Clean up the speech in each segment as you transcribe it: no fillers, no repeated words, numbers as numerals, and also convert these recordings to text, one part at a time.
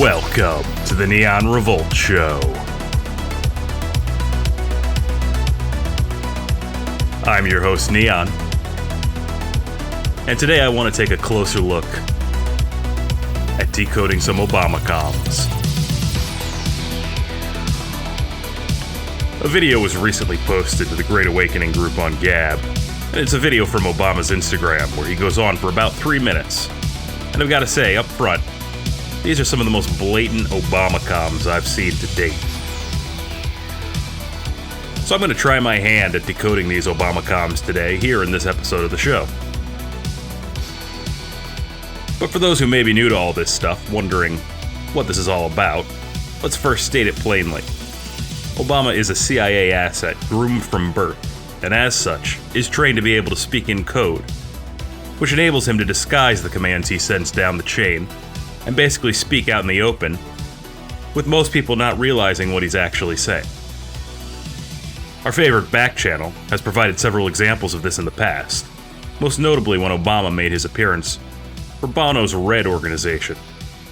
Welcome to the Neon Revolt Show. I'm your host, Neon, and today I want to take a closer look at decoding some Obama comms. A video was recently posted to the Great Awakening group on Gab, and it's a video from Obama's Instagram where he goes on for about 3 minutes. And I've got to say, up front, these are some of the most blatant Obama comms I've seen to date. So I'm going to try my hand at decoding these Obama comms today here in this episode of the show. But for those who may be new to all this stuff, wondering what this is all about, let's first state it plainly. Obama is a CIA asset groomed from birth, and as such, is trained to be able to speak in code, which enables him to disguise the commands he sends down the chain and basically speak out in the open, with most people not realizing what he's actually saying. Our favorite back channel has provided several examples of this in the past, most notably when Obama made his appearance for Bono's Red organization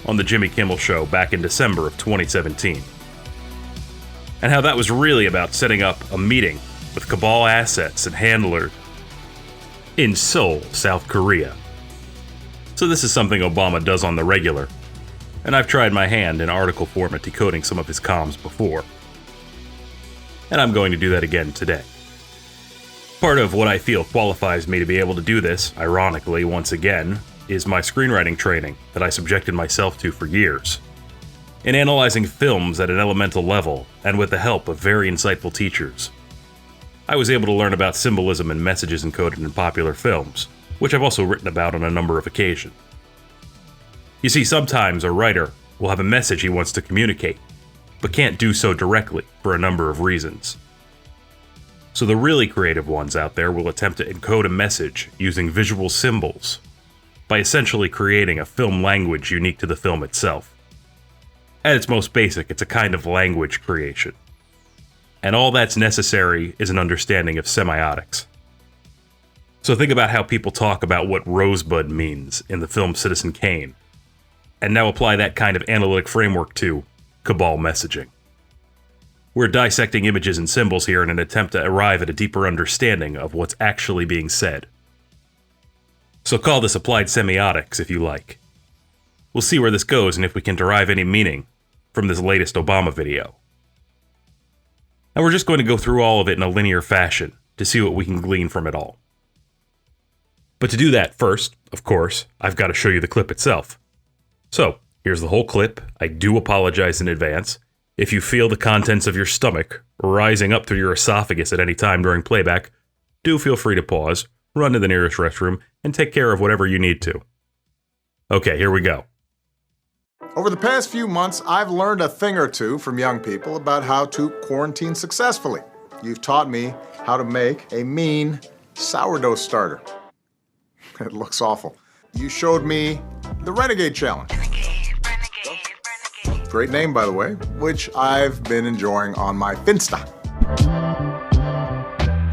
on the Jimmy Kimmel Show back in December of 2017. And how that was really about setting up a meeting with Cabal assets and handlers in Seoul, South Korea. So this is something Obama does on the regular, and I've tried my hand in article form at decoding some of his comms before. And I'm going to do that again today. Part of what I feel qualifies me to be able to do this, ironically, once again, is my screenwriting training that I subjected myself to for years. In analyzing films at an elemental level, and with the help of very insightful teachers, I was able to learn about symbolism and messages encoded in popular films, which I've also written about on a number of occasions. You see, sometimes a writer will have a message he wants to communicate, but can't do so directly for a number of reasons. So the really creative ones out there will attempt to encode a message using visual symbols by essentially creating a film language unique to the film itself. At its most basic, it's a kind of language creation. And all that's necessary is an understanding of semiotics. So think about how people talk about what rosebud means in the film Citizen Kane, and now apply that kind of analytic framework to Cabal messaging. We're dissecting images and symbols here in an attempt to arrive at a deeper understanding of what's actually being said. So call this applied semiotics if you like. We'll see where this goes and if we can derive any meaning from this latest Obama video. And we're just going to go through all of it in a linear fashion to see what we can glean from it all. But to do that first, of course, I've got to show you the clip itself. So, here's the whole clip. I do apologize in advance. If you feel the contents of your stomach rising up through your esophagus at any time during playback, do feel free to pause, run to the nearest restroom, and take care of whatever you need to. Okay, here we go. Over the past few months, I've learned a thing or two from young people about how to quarantine successfully. You've taught me how to make a mean sourdough starter. It looks awful. You showed me the Renegade challenge. Renegade. Great name, by the way, which I've been enjoying on my Finsta.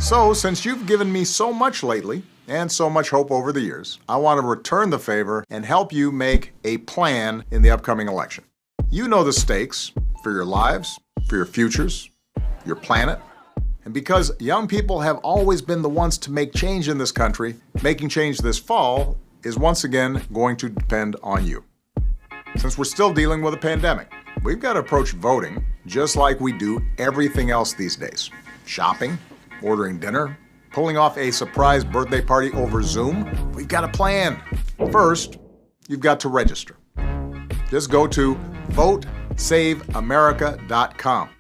So, since you've given me so much lately, and so much hope over the years, I want to return the favor and help you make a plan in the upcoming election. You know the stakes for your lives, for your futures, your planet. And because young people have always been the ones to make change in this country, making change this fall is once again going to depend on you. Since we're still dealing with a pandemic, we've got to approach voting just like we do everything else these days. Shopping, ordering dinner, pulling off a surprise birthday party over Zoom. We've got a plan. First, you've got to register. Just go to votesaveamerica.com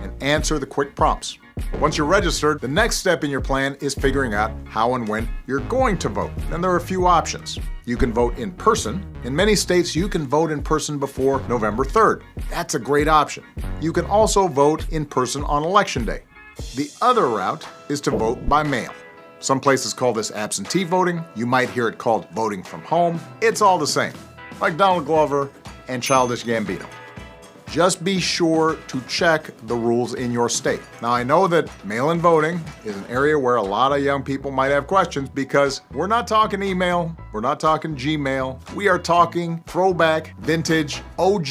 and answer the quick prompts. Once you're registered, the next step in your plan is figuring out how and when you're going to vote. And there are a few options. You can vote in person. In many states, you can vote in person before November 3rd. That's a great option. You can also vote in person on Election Day. The other route is to vote by mail. Some places call this absentee voting. You might hear it called voting from home. It's all the same, like Donald Glover and Childish Gambino. Just be sure to check the rules in your state. Now, I know that mail-in voting is an area where a lot of young people might have questions because we're not talking email, we're not talking Gmail, we are talking throwback, vintage, OG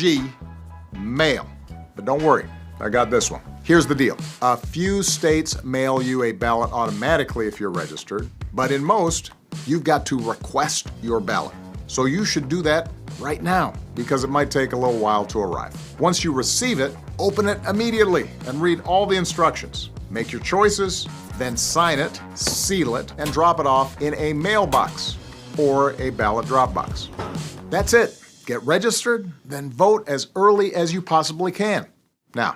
mail. But don't worry, I got this one. Here's the deal. A few states mail you a ballot automatically if you're registered, but in most, you've got to request your ballot. So you should do that right now because it might take a little while to arrive. Once you receive it, open it immediately and read all the instructions. Make your choices, then sign it, seal it, and drop it off in a mailbox or a ballot drop box. That's it. Get registered, then vote as early as you possibly can. Now,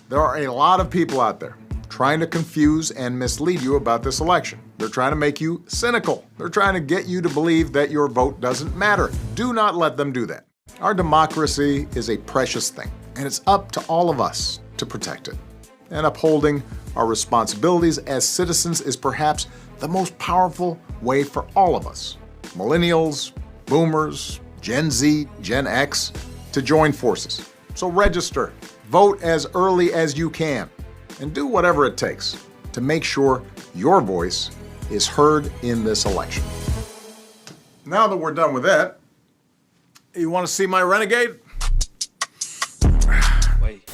there are a lot of people out there trying to confuse and mislead you about this election. They're trying to make you cynical. They're trying to get you to believe that your vote doesn't matter. Do not let them do that. Our democracy is a precious thing, and it's up to all of us to protect it. And upholding our responsibilities as citizens is perhaps the most powerful way for all of us, millennials, boomers, Gen Z, Gen X, to join forces. So register, vote as early as you can, and do whatever it takes to make sure your voice is heard in this election. Now that we're done with that, you want to see my Renegade? Wait.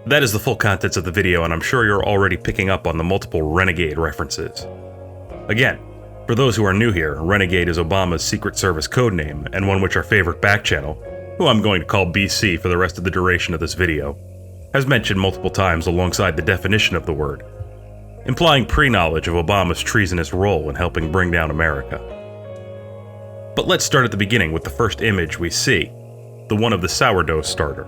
That is the full contents of the video, and I'm sure you're already picking up on the multiple Renegade references. Again, for those who are new here, Renegade is Obama's Secret Service codename, and one which our favorite back channel, who I'm going to call BC for the rest of the duration of this video, has mentioned multiple times alongside the definition of the word, implying pre-knowledge of Obama's treasonous role in helping bring down America. But let's start at the beginning with the first image we see, the one of the sourdough starter.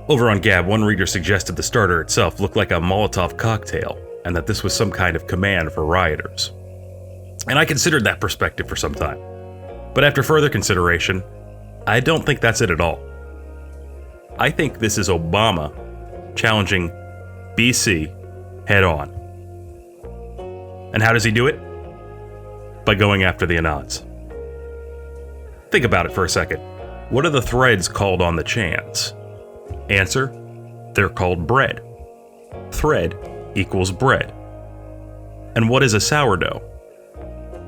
Over on Gab, one reader suggested the starter itself looked like a Molotov cocktail, and that this was some kind of command for rioters. And I considered that perspective for some time. But after further consideration, I don't think that's it at all. I think this is Obama challenging BC head on. And how does he do it? By going after the Anons. Think about it for a second. What are the threads called on the chants? Answer, they're called bread. Thread equals bread. And what is a sourdough?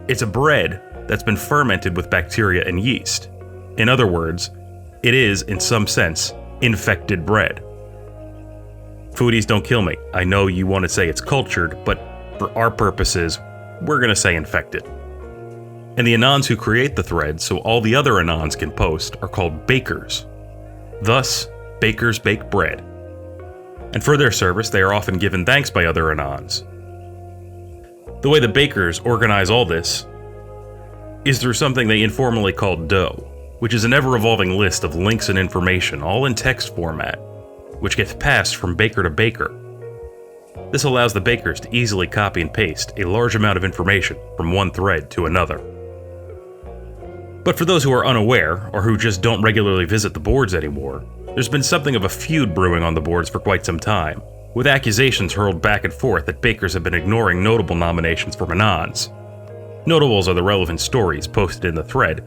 It's a bread that's been fermented with bacteria and yeast. In other words, it is, in some sense, infected bread. Foodies, don't kill me. I know you want to say it's cultured, but for our purposes, we're going to say infected. And the Anons who create the thread so all the other Anons can post are called bakers. Thus, bakers bake bread. And for their service, they are often given thanks by other Anons. The way the bakers organize all this is through something they informally call dough, which is an ever-evolving list of links and information, all in text format, which gets passed from baker to baker. This allows the bakers to easily copy and paste a large amount of information from one thread to another. But for those who are unaware, or who just don't regularly visit the boards anymore, there's been something of a feud brewing on the boards for quite some time, with accusations hurled back and forth that bakers have been ignoring notable nominations from Anons. Notables are the relevant stories posted in the thread,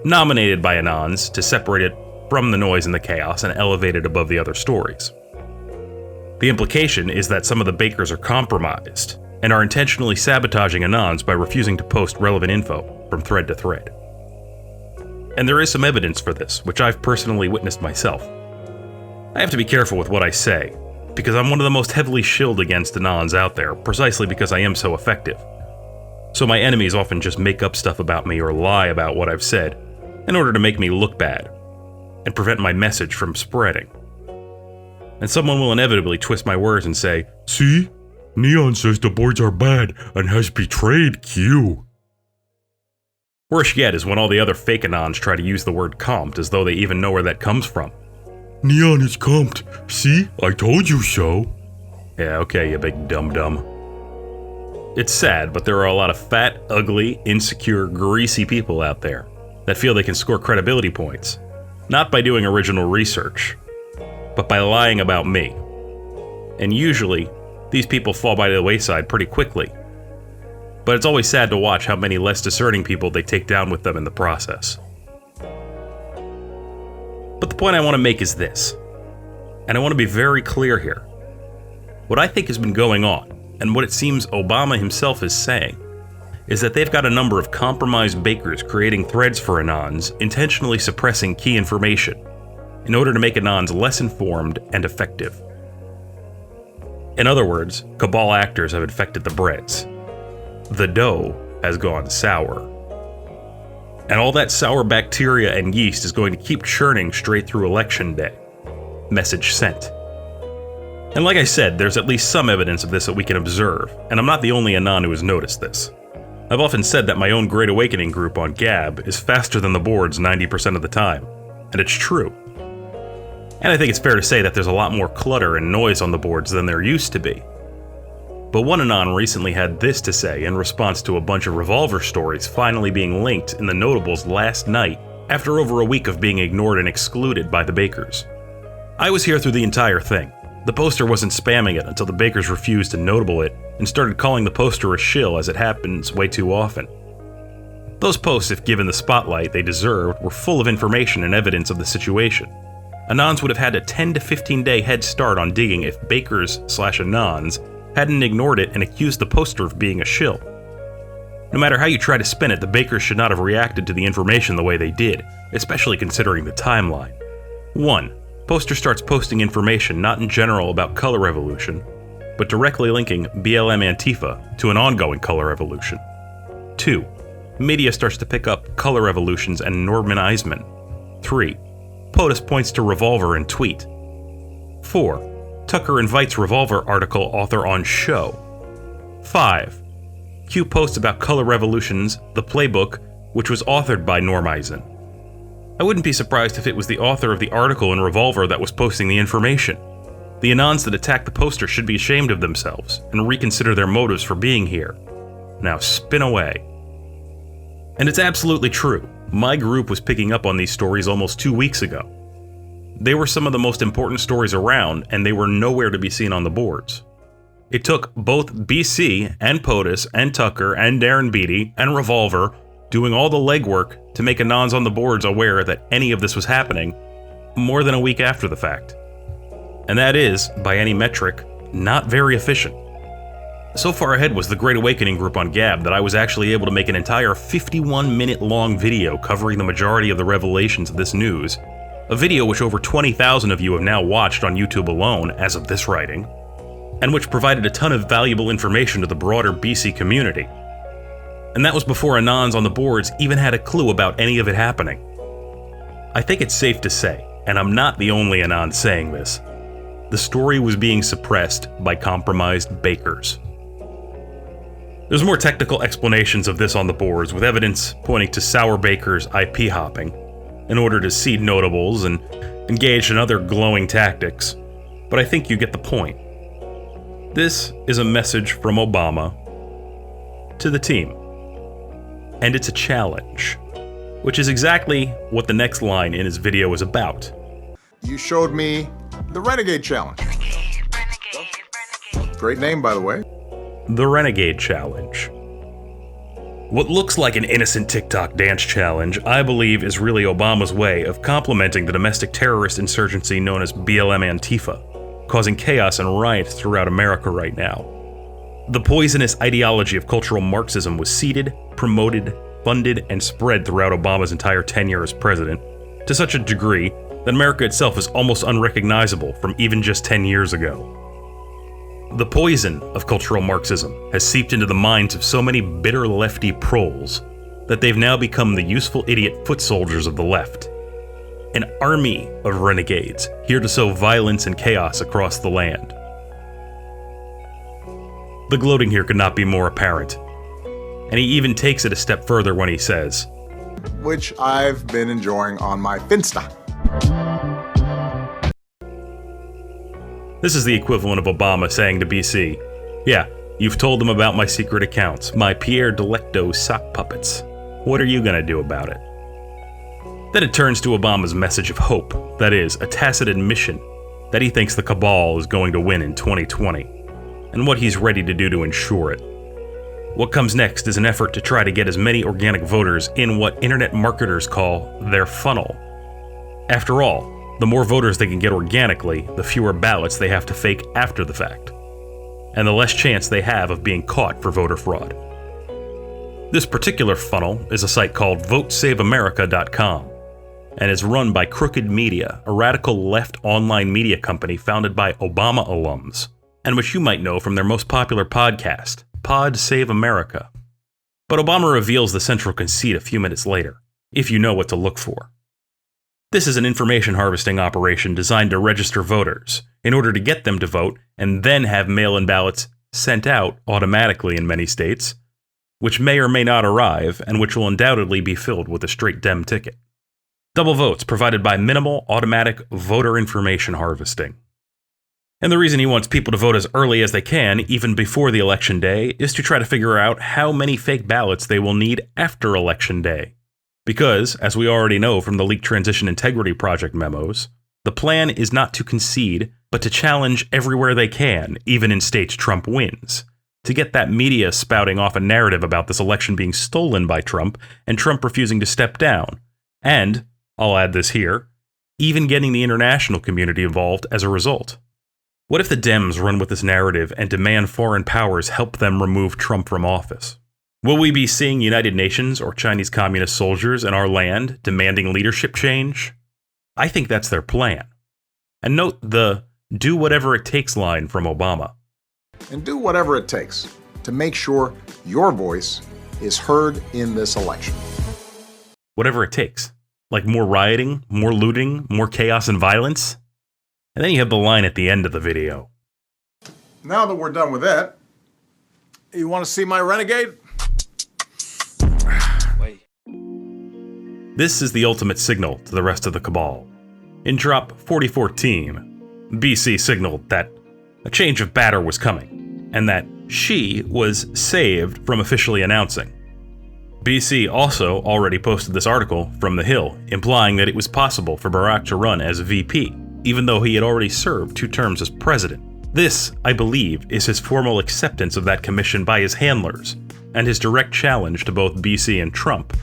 nominated by Anons to separate it from the noise and the chaos and elevate it above the other stories. The implication is that some of the bakers are compromised and are intentionally sabotaging Anons by refusing to post relevant info from thread to thread. And there is some evidence for this, which I've personally witnessed myself. I have to be careful with what I say, because I'm one of the most heavily shilled against Anons out there, precisely because I am so effective. So my enemies often just make up stuff about me or lie about what I've said, in order to make me look bad, and prevent my message from spreading. And someone will inevitably twist my words and say, "See? Neon says the boards are bad and has betrayed Q." Worse yet is when all the other fake Anons try to use the word comped as though they even know where that comes from. Neon is comped. See? I told you so. Yeah, okay, you big dum-dum. It's sad, but there are a lot of fat, ugly, insecure, greasy people out there that feel they can score credibility points, not by doing original research, but by lying about me. And usually, these people fall by the wayside pretty quickly. but it's always sad to watch how many less discerning people they take down with them in the process. But the point I want to make is this, and I want to be very clear here. What I think has been going on, and what it seems Obama himself is saying, is that they've got a number of compromised bakers creating threads for Anons, intentionally suppressing key information, in order to make Anons less informed and effective. In other words, cabal actors have infected the breads. The dough has gone sour. And all that sour bacteria and yeast is going to keep churning straight through Election Day. Message sent. And like I said, there's at least some evidence of this that we can observe, and I'm not the only Anon who has noticed this. I've often said that my own Great Awakening group on Gab is faster than the boards 90% of the time, and it's true. And I think it's fair to say that there's a lot more clutter and noise on the boards than there used to be. But one Anon recently had this to say in response to a bunch of Revolver stories finally being linked in the notables last night after over a week of being ignored and excluded by the bakers. I was here through the entire thing. The poster wasn't spamming it until the bakers refused to notable it and started calling the poster a shill, as it happens way too often. Those posts, if given the spotlight they deserved, were full of information and evidence of the situation. Anons would have had a 10 to 15 day head start on digging if bakers/Anons hadn't ignored it and accused the poster of being a shill. No matter how you try to spin it, the bakers should not have reacted to the information the way they did, especially considering the timeline. 1. Poster starts posting information not in general about color revolution, but directly linking BLM Antifa to an ongoing color revolution. 2. Media starts to pick up color revolutions and Norman Eisman. 3. POTUS points to Revolver and tweet. 4. Tucker invites Revolver article author on show. 5. Q posts about color revolutions, the playbook, which was authored by Norm Eisen. I wouldn't be surprised if it was the author of the article in Revolver that was posting the information. The Anons that attacked the poster should be ashamed of themselves and reconsider their motives for being here. Now spin away. And it's absolutely true. My group was picking up on these stories almost 2 weeks ago. They were some of the most important stories around, and they were nowhere to be seen on the boards. It took both BC and POTUS and Tucker and Darren Beatty and Revolver doing all the legwork to make Anons on the boards aware that any of this was happening more than a week after the fact. And that is, by any metric, not very efficient. So far ahead was the Great Awakening group on Gab that I was actually able to make an entire 51-minute long video covering the majority of the revelations of this news, a video which over 20,000 of you have now watched on YouTube alone as of this writing, and which provided a ton of valuable information to the broader BC community. And that was before Anons on the boards even had a clue about any of it happening. I think it's safe to say, and I'm not the only Anon saying this, the story was being suppressed by compromised bakers. There's more technical explanations of this on the boards, with evidence pointing to sour bakers IP hopping in order to seed notables and engage in other glowing tactics, but I think you get the point. This is a message from Obama to the team, and it's a challenge, which is exactly what the next line in his video is about. You showed me the Renegade Challenge. Great name, by the way. The Renegade Challenge. What looks like an innocent TikTok dance challenge, I believe, is really Obama's way of complementing the domestic terrorist insurgency known as BLM Antifa, causing chaos and riots throughout America right now. The poisonous ideology of cultural Marxism was seeded, promoted, funded, and spread throughout Obama's entire tenure as president, to such a degree that America itself is almost unrecognizable from even just 10 years ago. The poison of cultural Marxism has seeped into the minds of so many bitter lefty proles that they've now become the useful idiot foot soldiers of the left. An army of renegades here to sow violence and chaos across the land. The gloating here could not be more apparent, and he even takes it a step further when he says, which I've been enjoying on my Finsta. This is the equivalent of Obama saying to BC, yeah, you've told them about my secret accounts, my Pierre Delecto sock puppets. What are you gonna do about it? Then it turns to Obama's message of hope, that is, a tacit admission that he thinks the cabal is going to win in 2020, and what he's ready to do to ensure it. What comes next is an effort to try to get as many organic voters in what internet marketers call their funnel. After all, the more voters they can get organically, the fewer ballots they have to fake after the fact, and the less chance they have of being caught for voter fraud. This particular funnel is a site called votesaveamerica.com and is run by Crooked Media, a radical left online media company founded by Obama alums, and which you might know from their most popular podcast, Pod Save America. But Obama reveals the central conceit a few minutes later, if you know what to look for. This is an information harvesting operation designed to register voters in order to get them to vote and then have mail-in ballots sent out automatically in many states, which may or may not arrive and which will undoubtedly be filled with a straight Dem ticket. Double votes provided by minimal automatic voter information harvesting. And the reason he wants people to vote as early as they can, even before the election day, is to try to figure out how many fake ballots they will need after election day. Because, as we already know from the leaked Transition Integrity Project memos, the plan is not to concede, but to challenge everywhere they can, even in states Trump wins, to get that media spouting off a narrative about this election being stolen by Trump and Trump refusing to step down, and, I'll add this here, even getting the international community involved as a result. What if the Dems run with this narrative and demand foreign powers help them remove Trump from office? Will we be seeing United Nations or Chinese communist soldiers in our land demanding leadership change? I think that's their plan. And note the "do whatever it takes" line from Obama. And do whatever it takes to make sure your voice is heard in this election. Whatever it takes. Like more rioting, more looting, more chaos and violence? And then you have the line at the end of the video. Now that we're done with that, you want to see my Renegade? Wait. This is the ultimate signal to the rest of the cabal. In Drop 4014, BC signaled that a change of batter was coming, and that she was saved from officially announcing. BC also already posted this article from The Hill, implying that it was possible for Barack to run as VP, even though he had already served 2 terms as president. This, I believe, is his formal acceptance of that commission by his handlers, and his direct challenge to both BC and Trump,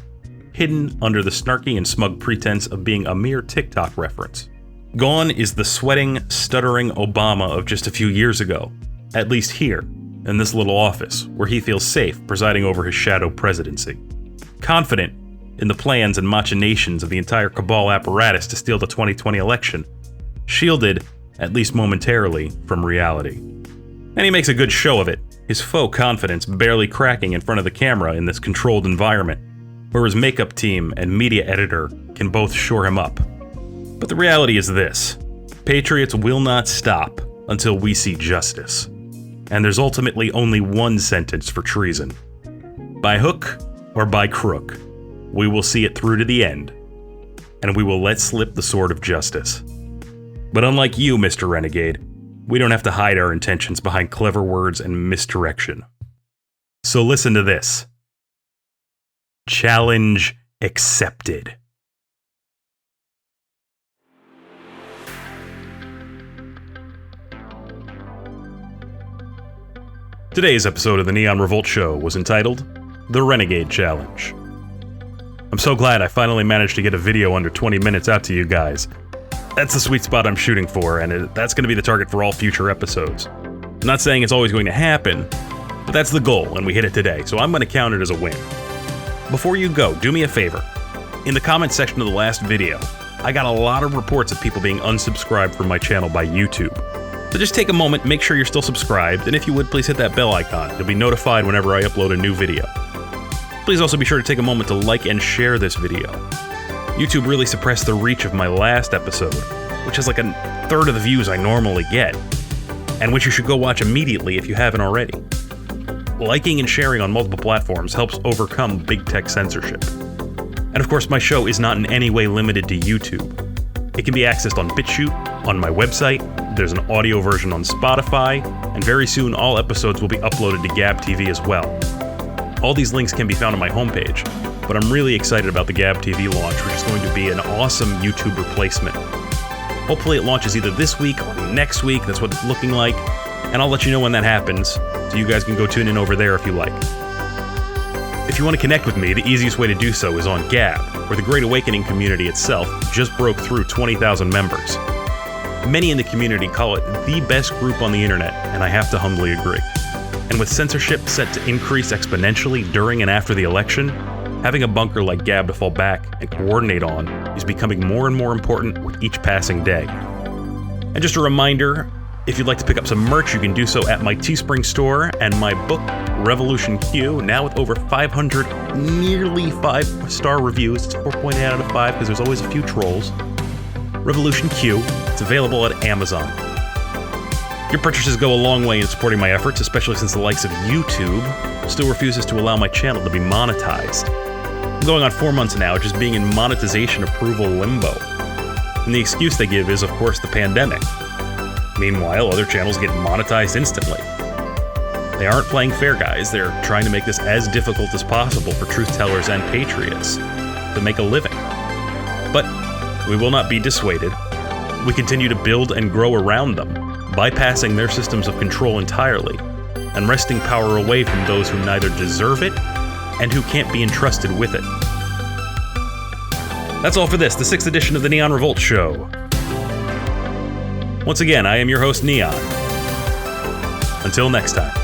hidden under the snarky and smug pretense of being a mere TikTok reference. Gone is the sweating, stuttering Obama of just a few years ago, at least here, in this little office, where he feels safe presiding over his shadow presidency. Confident in the plans and machinations of the entire cabal apparatus to steal the 2020 election, shielded, at least momentarily, from reality. And he makes a good show of it, his faux confidence barely cracking in front of the camera in this controlled environment, where his makeup team and media editor can both shore him up. But the reality is this: patriots will not stop until we see justice. And there's ultimately only one sentence for treason. By hook or by crook, we will see it through to the end, and we will let slip the sword of justice. But unlike you, Mr. Renegade, we don't have to hide our intentions behind clever words and misdirection. So listen to this. Challenge accepted. Today's episode of the Neon Revolt Show was entitled The Renegade Challenge. I'm so glad I finally managed to get a video under 20 minutes out to you guys. That's the sweet spot I'm shooting for, and that's going to be the target for all future episodes. I'm not saying it's always going to happen, but that's the goal, and we hit it today, so I'm going to count it as a win. Before you go, do me a favor. In the comment section of the last video, I got a lot of reports of people being unsubscribed from my channel by YouTube. So just take a moment, make sure you're still subscribed, and if you would, please hit that bell icon. You'll be notified whenever I upload a new video. Please also be sure to take a moment to like and share this video. YouTube really suppressed the reach of my last episode, which has like a third of the views I normally get, and which you should go watch immediately if you haven't already. Liking and sharing on multiple platforms helps overcome big tech censorship. And of course, my show is not in any way limited to YouTube. It can be accessed on BitChute, on my website, there's an audio version on Spotify, and very soon all episodes will be uploaded to Gab TV as well. All these links can be found on my homepage, but I'm really excited about the Gab TV launch, which is going to be an awesome YouTube replacement. Hopefully it launches either this week or next week, that's what it's looking like, and I'll let you know when that happens, so you guys can go tune in over there if you like. If you want to connect with me, the easiest way to do so is on Gab, where the Great Awakening community itself just broke through 20,000 members. Many in the community call it the best group on the internet, and I have to humbly agree. And with censorship set to increase exponentially during and after the election, having a bunker like Gab to fall back and coordinate on is becoming more and more important with each passing day. And just a reminder, if you'd like to pick up some merch, you can do so at my Teespring store, and my book, Revolution Q, now with over 500 nearly 5-star reviews. It's 4.8 out of 5 because there's always a few trolls. Revolution Q, it's available at Amazon. Your purchases go a long way in supporting my efforts, especially since the likes of YouTube still refuses to allow my channel to be monetized. I'm going on 4 months now, just being in monetization approval limbo. And the excuse they give is, of course, the pandemic. Meanwhile, other channels get monetized instantly. They aren't playing fair, guys. They're trying to make this as difficult as possible for truth tellers and patriots to make a living. But we will not be dissuaded. We continue to build and grow around them, bypassing their systems of control entirely, and wresting power away from those who neither deserve it and who can't be entrusted with it. That's all for this, the 6th edition of the Neon Revolt show. Once again, I am your host, Neon. Until next time.